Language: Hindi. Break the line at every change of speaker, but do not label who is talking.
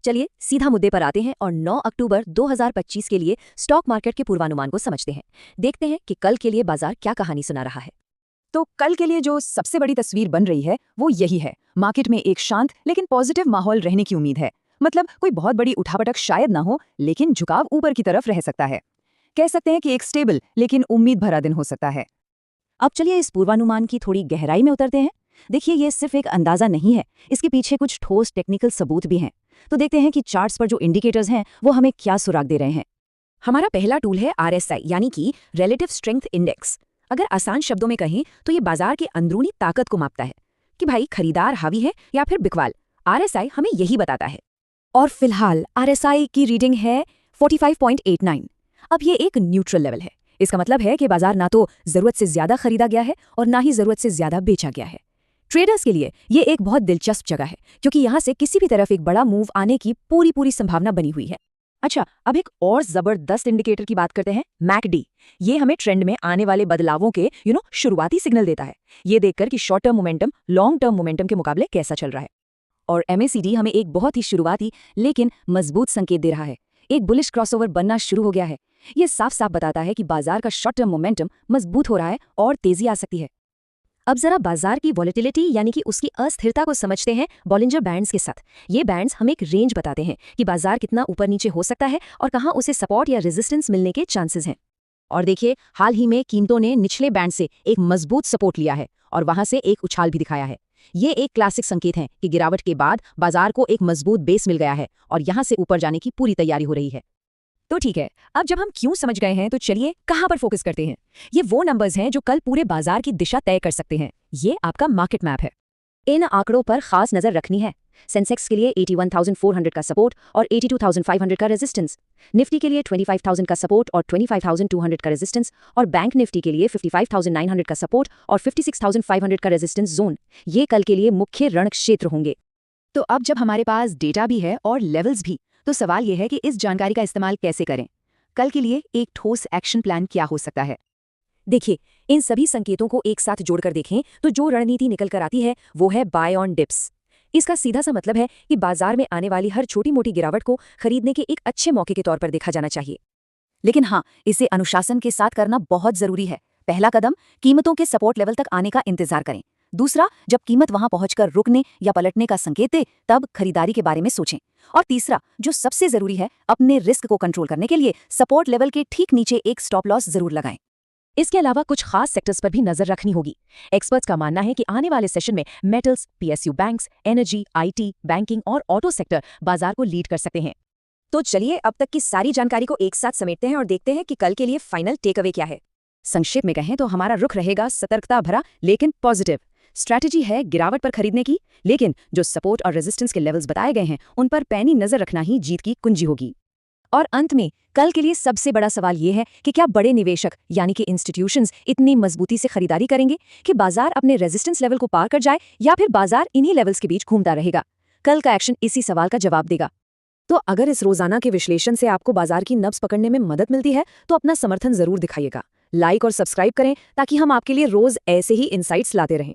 चलिए सीधा मुद्दे पर आते हैं और 9 अक्टूबर 2025 के लिए स्टॉक मार्केट के पूर्वानुमान को समझते हैं। देखते हैं कि कल के लिए बाजार क्या कहानी सुना रहा है।
तो कल के लिए जो सबसे बड़ी तस्वीर बन रही है वो यही है। मार्केट में एक शांत लेकिन पॉजिटिव माहौल रहने की उम्मीद है। मतलब कोई बहुत बड़ी उठापटक शायद ना हो, लेकिन झुकाव ऊपर की तरफ रह सकता है। कह सकते हैं कि एक स्टेबल लेकिन उम्मीद भरा दिन हो सकता है।
अब चलिए इस पूर्वानुमान की थोड़ी गहराई में उतरते हैं। देखिए, ये सिर्फ एक अंदाजा नहीं है, इसके पीछे कुछ ठोस टेक्निकल सबूत भी हैं। तो देखते हैं कि चार्ट्स पर जो इंडिकेटर्स हैं वो हमें क्या सुराग दे रहे हैं। हमारा पहला टूल है RSI, यानी कि रिलेटिव स्ट्रेंथ इंडेक्स। अगर आसान शब्दों में कहें तो ये बाजार की अंदरूनी ताकत को मापता है कि भाई खरीदार हावी है या फिर बिकवाल। RSI हमें यही बताता है। और फिलहाल RSI की रीडिंग है 45.89। अब ये एक न्यूट्रल लेवल है। इसका मतलब है कि बाजार ना तो जरूरत से ज्यादा खरीदा गया है और ना ही जरूरत से ज्यादा बेचा गया है। ट्रेडर्स के लिए ये एक बहुत दिलचस्प जगह है, क्योंकि यहाँ से किसी भी तरफ एक बड़ा मूव आने की पूरी संभावना बनी हुई है। अच्छा, अब एक और जबरदस्त इंडिकेटर की बात करते हैं, MACD। ये हमें ट्रेंड में आने वाले बदलावों के शुरुआती सिग्नल देता है। ये देखकर कि short term momentum long term momentum के मुकाबले कैसा चल रहा है। और MACD हमें एक बहुत ही शुरुआती लेकिन मजबूत संकेत दे रहा है। एक बुलिश क्रॉसओवर बनना शुरू हो गया है। ये साफ साफ बताता है कि बाजार का शॉर्ट टर्म मोमेंटम मजबूत हो रहा है और तेजी आ सकती है। अब जरा बाजार की वॉलेटिलिटी यानी कि उसकी अस्थिरता को समझते हैं बॉलिंजर बैंड्स के साथ। ये बैंड्स हमें एक रेंज बताते हैं कि बाजार कितना ऊपर नीचे हो सकता है और कहाँ उसे सपोर्ट या रेजिस्टेंस मिलने के चांसेस हैं। और देखिए, हाल ही में कीमतों ने निचले बैंड से एक मजबूत सपोर्ट लिया है और वहां से एक उछाल भी दिखाया है। ये एक क्लासिक संकेत है कि गिरावट के बाद बाजार को एक मजबूत बेस मिल गया है और यहां से ऊपर जाने की पूरी तैयारी हो रही है। तो ठीक है, अब जब हम क्यों समझ गए हैं तो चलिए कहां पर फोकस करते हैं। ये वो नंबर्स हैं जो कल पूरे बाजार की दिशा तय कर सकते हैं। ये आपका मार्केट मैप है। इन आंकड़ों पर खास नजर रखनी है। सेंसेक्स के लिए 81,400 का सपोर्ट और 82,500 का रेजिस्टेंस। निफ्टी के लिए 25,000 का सपोर्ट और 25,200 का रेजिस्टेंस। और बैंक निफ्टी के लिए 55,900 का सपोर्ट और 56,500 का रेजिस्टेंस जोन। ये कल के लिए मुख्य रण क्षेत्र होंगे। तो अब जब हमारे पास डेटा भी है और लेवल्स भी, तो सवाल यह है कि इस जानकारी का इस्तेमाल कैसे करें। कल के लिए एक ठोस एक्शन प्लान क्या हो सकता है। देखिए, इन सभी संकेतों को एक साथ जोड़कर देखें तो जो रणनीति निकल कर आती है वो है बाय ऑन डिप्स। इसका सीधा सा मतलब है कि बाजार में आने वाली हर छोटी मोटी गिरावट को खरीदने के एक अच्छे मौके के तौर पर देखा जाना चाहिए। लेकिन हाँ, इसे अनुशासन के साथ करना बहुत जरूरी है। पहला कदम, कीमतों के सपोर्ट लेवल तक आने का इंतजार करें। दूसरा, जब कीमत वहां पहुंचकर रुकने या पलटने का संकेत दे तब खरीदारी के बारे में सोचें। और तीसरा, जो सबसे जरूरी है, अपने रिस्क को कंट्रोल करने के लिए सपोर्ट लेवल के ठीक नीचे एक स्टॉप लॉस जरूर लगाएं। इसके अलावा कुछ खास सेक्टर्स पर भी नजर रखनी होगी। एक्सपर्ट्स का मानना है कि आने वाले सेशन में metals, PSU banks, energy, IT, banking और ऑटो सेक्टर बाजार को लीड कर सकते हैं। तो चलिए अब तक की सारी जानकारी को एक साथ समेटते हैं और देखते हैं कि कल के लिए फाइनल टेक अवे क्या है। संक्षेप में कहें तो हमारा रुख रहेगा सतर्कता भरा लेकिन पॉजिटिव। स्ट्रैटेजी है गिरावट पर खरीदने की, लेकिन जो सपोर्ट और रेजिस्टेंस के लेवल्स बताए गए हैं उन पर पैनी नजर रखना ही जीत की कुंजी होगी। और अंत में कल के लिए सबसे बड़ा सवाल ये है कि क्या बड़े निवेशक यानी कि इंस्टीट्यूशंस इतनी मजबूती से खरीदारी करेंगे कि बाजार अपने रेजिस्टेंस लेवल को पार कर जाए, या फिर बाजार इन्हीं लेवल्स के बीच घूमता रहेगा। कल का एक्शन इसी सवाल का जवाब देगा। तो अगर इस रोजाना के विश्लेषण से आपको बाजार की नब्ज पकड़ने में मदद मिलती है तो अपना समर्थन जरूर दिखाइएगा। लाइक और सब्सक्राइब करें ताकि हम आपके लिए रोज ऐसे ही इनसाइट्स लाते रहें।